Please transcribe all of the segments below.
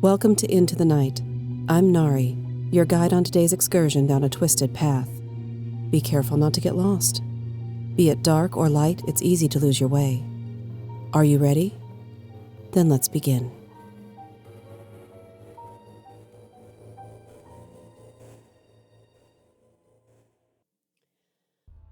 Welcome to Into the Night. I'm Nari, your guide on today's excursion down a twisted path. Be careful not to get lost. Be it dark or light, it's easy to lose your way. Are you ready? Then let's begin.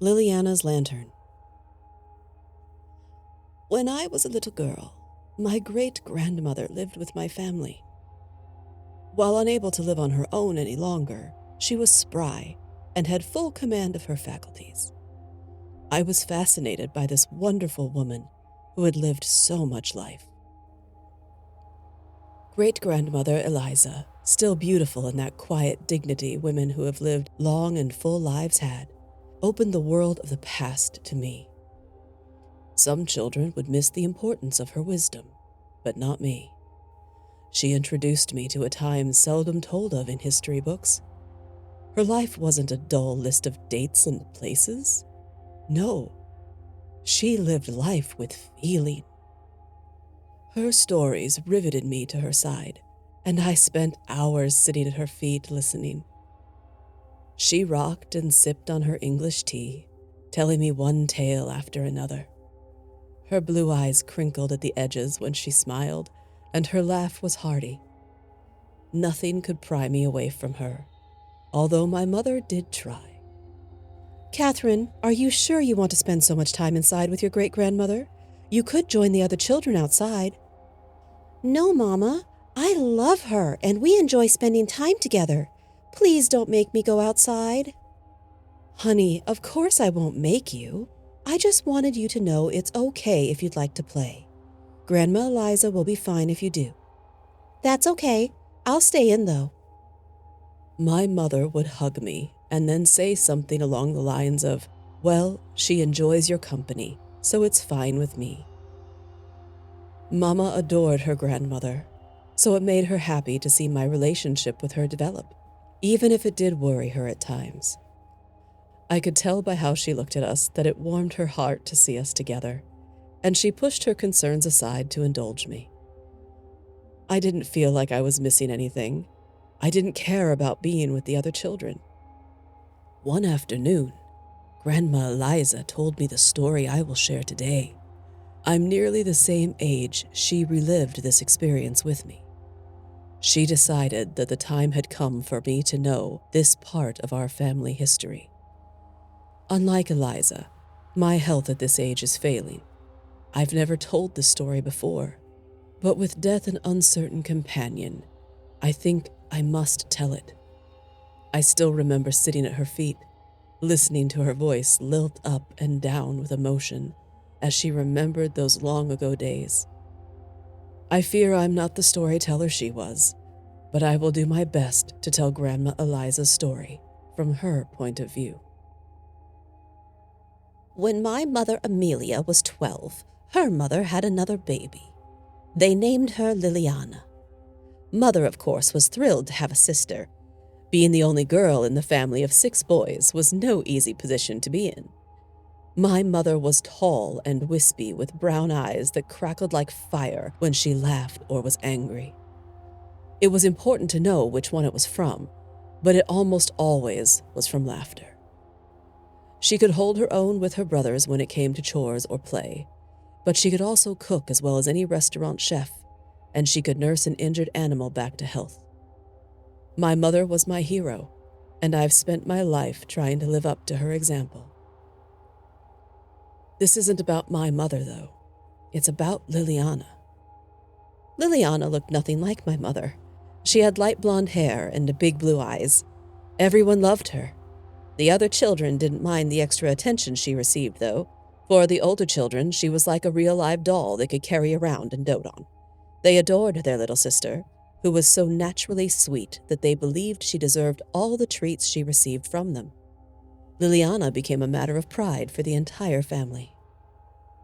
Liliana's Lantern. When I was a little girl, my great-grandmother lived with my family. While unable to live on her own any longer, she was spry and had full command of her faculties. I was fascinated by this wonderful woman who had lived so much life. Great-grandmother Eliza, still beautiful in that quiet dignity women who have lived long and full lives had, opened the world of the past to me. Some children would miss the importance of her wisdom, but not me. She introduced me to a time seldom told of in history books. Her life wasn't a dull list of dates and places. No, she lived life with feeling. Her stories riveted me to her side, and I spent hours sitting at her feet listening. She rocked and sipped on her English tea, telling me one tale after another. Her blue eyes crinkled at the edges when she smiled, and her laugh was hearty. Nothing could pry me away from her, although my mother did try. "Catherine, are you sure you want to spend so much time inside with your great-grandmother? You could join the other children outside." "No, Mama. I love her, and we enjoy spending time together. Please don't make me go outside." "Honey, of course I won't make you. I just wanted you to know it's okay if you'd like to play. Grandma Eliza will be fine if you do." "That's okay. I'll stay in, though." My mother would hug me and then say something along the lines of, "Well, she enjoys your company, so it's fine with me." Mama adored her grandmother, so it made her happy to see my relationship with her develop, even if it did worry her at times. I could tell by how she looked at us that it warmed her heart to see us together, and she pushed her concerns aside to indulge me. I didn't feel like I was missing anything. I didn't care about being with the other children. One afternoon, Grandma Eliza told me the story I will share today. I'm nearly the same age she relived this experience with me. She decided that the time had come for me to know this part of our family history. Unlike Eliza, my health at this age is failing. I've never told this story before, but with death an uncertain companion, I think I must tell it. I still remember sitting at her feet, listening to her voice lilt up and down with emotion as she remembered those long-ago days. I fear I'm not the storyteller she was, but I will do my best to tell Grandma Eliza's story from her point of view. When my mother Amelia was 12, her mother had another baby. They named her Liliana. Mother, of course, was thrilled to have a sister. Being the only girl in the family of 6 boys was no easy position to be in. My mother was tall and wispy with brown eyes that crackled like fire when she laughed or was angry. It was important to know which one it was from, but it almost always was from laughter. She could hold her own with her brothers when it came to chores or play, but she could also cook as well as any restaurant chef, and she could nurse an injured animal back to health. My mother was my hero, and I've spent my life trying to live up to her example. This isn't about my mother, though. It's about Liliana. Liliana looked nothing like my mother. She had light blonde hair and big blue eyes. Everyone loved her. The other children didn't mind the extra attention she received, though. For the older children, she was like a real live doll they could carry around and dote on. They adored their little sister, who was so naturally sweet that they believed she deserved all the treats she received from them. Liliana became a matter of pride for the entire family.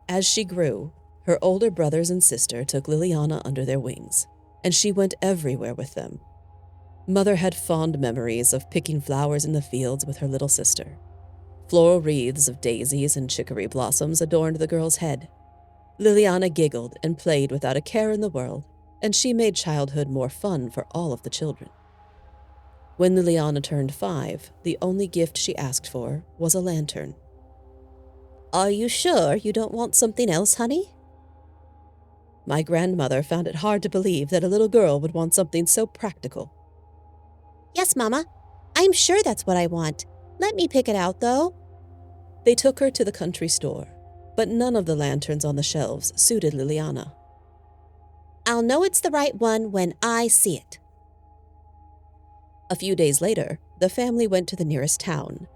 As she grew, her older brothers and sister took Liliana under their wings, and she went everywhere with them. Mother had fond memories of picking flowers in the fields with her little sister. Floral wreaths of daisies and chicory blossoms adorned the girl's head. Liliana giggled and played without a care in the world, and she made childhood more fun for all of the children. When Liliana turned 5, the only gift she asked for was a lantern. "Are you sure you don't want something else, honey?" My grandmother found it hard to believe that a little girl would want something so practical. "Yes, Mama. I'm sure that's what I want. Let me pick it out, though." They took her to the country store, but none of the lanterns on the shelves suited Liliana. "I'll know it's the right one when I see it." A few days later, the family went to the nearest town.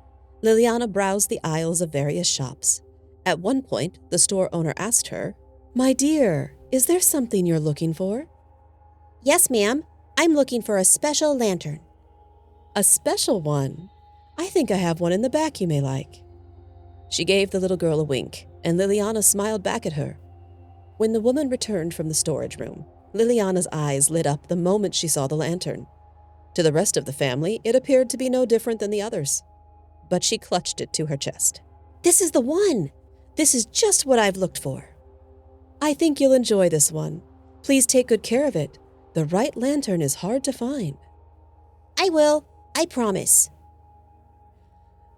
Liliana browsed the aisles of various shops. At one point, the store owner asked her, "My dear, is there something you're looking for?" "Yes, ma'am. I'm looking for a special lantern." "A special one? I think I have one in the back you may like." She gave the little girl a wink, and Liliana smiled back at her. When the woman returned from the storage room, Liliana's eyes lit up the moment she saw the lantern. To the rest of the family, it appeared to be no different than the others. But she clutched it to her chest. "This is the one! This is just what I've looked for." "I think you'll enjoy this one. Please take good care of it. The right lantern is hard to find." "I will. I promise."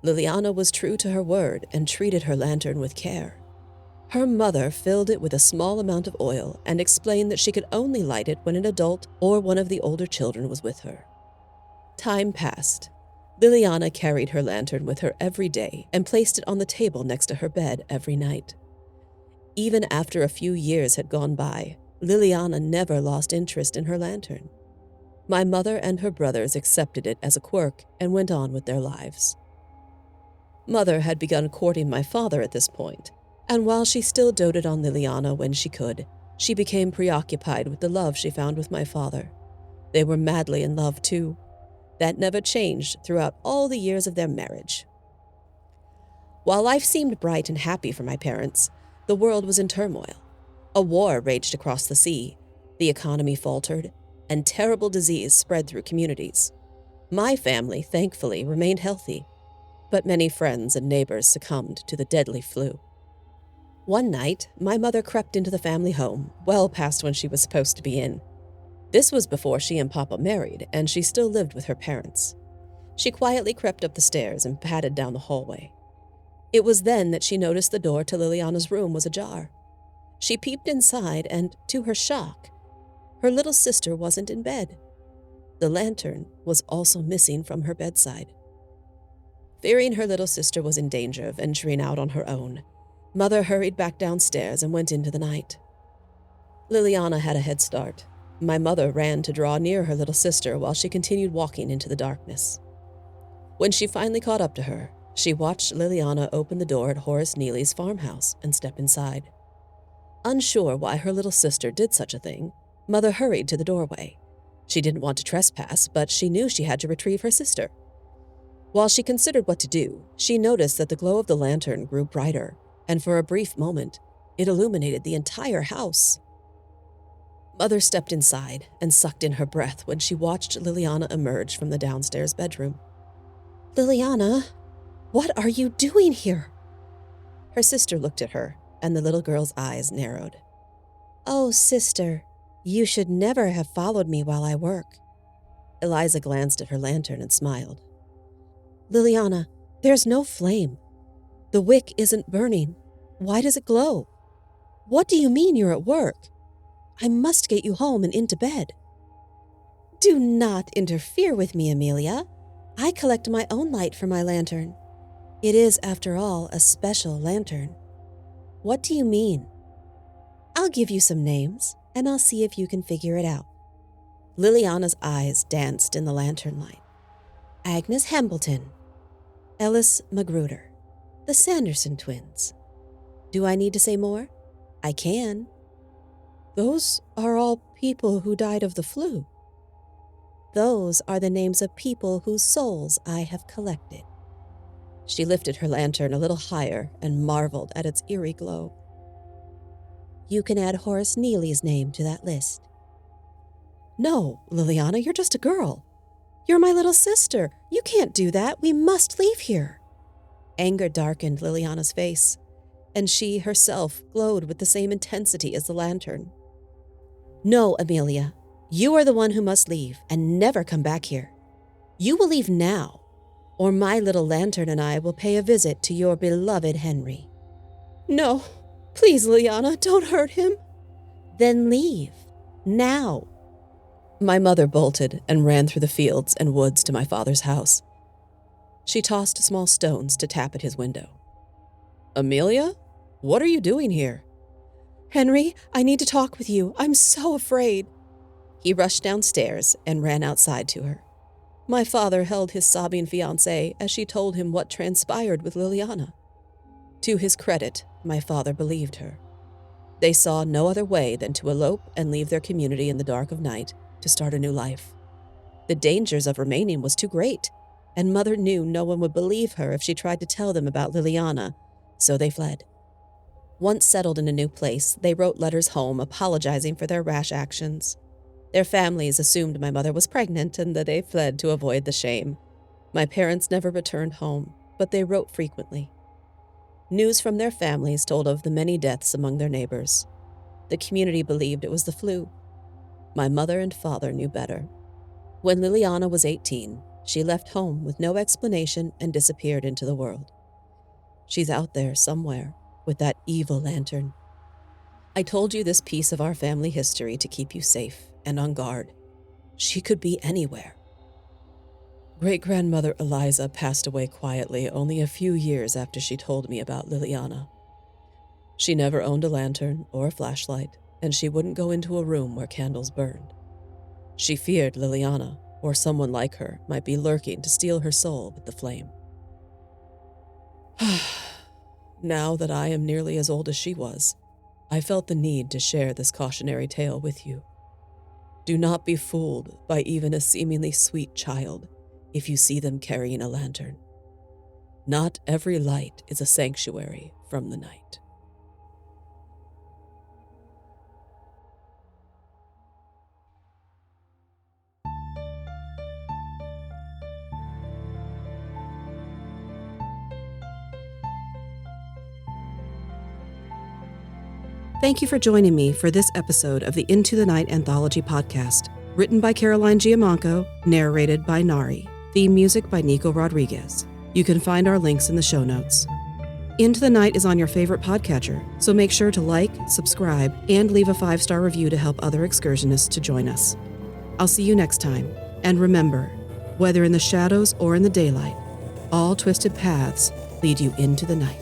Liliana was true to her word and treated her lantern with care. Her mother filled it with a small amount of oil and explained that she could only light it when an adult or one of the older children was with her. Time passed. Liliana carried her lantern with her every day and placed it on the table next to her bed every night. Even after a few years had gone by, Liliana never lost interest in her lantern. My mother and her brothers accepted it as a quirk and went on with their lives. Mother had begun courting my father at this point, and while she still doted on Liliana when she could, she became preoccupied with the love she found with my father. They were madly in love, too. That never changed throughout all the years of their marriage. While life seemed bright and happy for my parents, the world was in turmoil. A war raged across the sea, the economy faltered, and terrible disease spread through communities. My family, thankfully, remained healthy, but many friends and neighbors succumbed to the deadly flu. One night, my mother crept into the family home, well past when she was supposed to be in. This was before she and Papa married, and she still lived with her parents. She quietly crept up the stairs and padded down the hallway. It was then that she noticed the door to Liliana's room was ajar. She peeped inside, and to her shock, her little sister wasn't in bed. The lantern was also missing from her bedside. Fearing her little sister was in danger of venturing out on her own, Mother hurried back downstairs and went into the night. Liliana had a head start. My mother ran to draw near her little sister while she continued walking into the darkness. When she finally caught up to her, she watched Liliana open the door at Horace Neely's farmhouse and step inside. Unsure why her little sister did such a thing, Mother hurried to the doorway. She didn't want to trespass, but she knew she had to retrieve her sister. While she considered what to do, she noticed that the glow of the lantern grew brighter, and for a brief moment, it illuminated the entire house. Mother stepped inside and sucked in her breath when she watched Liliana emerge from the downstairs bedroom. "Liliana, what are you doing here?" Her sister looked at her, and the little girl's eyes narrowed. "Oh, sister, you should never have followed me while I work." Eliza glanced at her lantern and smiled. "Liliana, there's no flame. The wick isn't burning. Why does it glow? What do you mean you're at work? I must get you home and into bed." "Do not interfere with me, Amelia. I collect my own light for my lantern. It is, after all, a special lantern." "What do you mean?" "I'll give you some names, and I'll see if you can figure it out." Liliana's eyes danced in the lantern light. "Agnes Hambleton, Ellis Magruder, the Sanderson twins. Do I need to say more? I can." "Those are all people who died of the flu." "Those are the names of people whose souls I have collected." She lifted her lantern a little higher and marveled at its eerie glow. "You can add Horace Neely's name to that list." "No, Liliana, you're just a girl. You're my little sister. You can't do that. We must leave here." Anger darkened Liliana's face, and she herself glowed with the same intensity as the lantern. No, Amelia. You are the one who must leave and never come back here. You will leave now, or my little lantern and I will pay a visit to your beloved Henry. No, please, Liliana, don't hurt him. Then leave. Now. My mother bolted and ran through the fields and woods to my father's house. She tossed small stones to tap at his window. Amelia, what are you doing here? Henry, I need to talk with you. I'm so afraid. He rushed downstairs and ran outside to her. My father held his sobbing fiancée as she told him what transpired with Liliana. To his credit, my father believed her. They saw no other way than to elope and leave their community in the dark of night to start a new life. The dangers of remaining was too great, and Mother knew no one would believe her if she tried to tell them about Liliana, so they fled. Once settled in a new place, they wrote letters home apologizing for their rash actions. Their families assumed my mother was pregnant and that they fled to avoid the shame. My parents never returned home, but they wrote frequently. News from their families told of the many deaths among their neighbors. The community believed it was the flu. My mother and father knew better. When Liliana was 18, she left home with no explanation and disappeared into the world. She's out there somewhere with that evil lantern. I told you this piece of our family history to keep you safe and on guard. She could be anywhere. Great-grandmother Eliza passed away quietly only a few years after she told me about Liliana. She never owned a lantern or a flashlight, and she wouldn't go into a room where candles burned. She feared Liliana, or someone like her, might be lurking to steal her soul with the flame. Now that I am nearly as old as she was, I felt the need to share this cautionary tale with you. Do not be fooled by even a seemingly sweet child if you see them carrying a lantern. Not every light is a sanctuary from the night. Thank you for joining me for this episode of the Into the Night Anthology podcast, written by Caroline Giammanco, narrated by Nari, theme music by Nico Rodriguez. You can find our links in the show notes. Into the Night is on your favorite podcatcher, so make sure to like, subscribe, and leave a 5-star review to help other excursionists to join us. I'll see you next time, and remember, whether in the shadows or in the daylight, all twisted paths lead you into the night.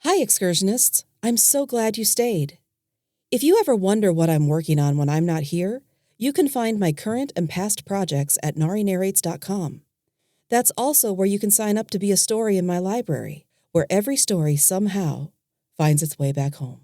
Hi, excursionists. I'm so glad you stayed. If you ever wonder what I'm working on when I'm not here, you can find my current and past projects at narinarrates.com. That's also where you can sign up to be a story in my library, where every story somehow finds its way back home.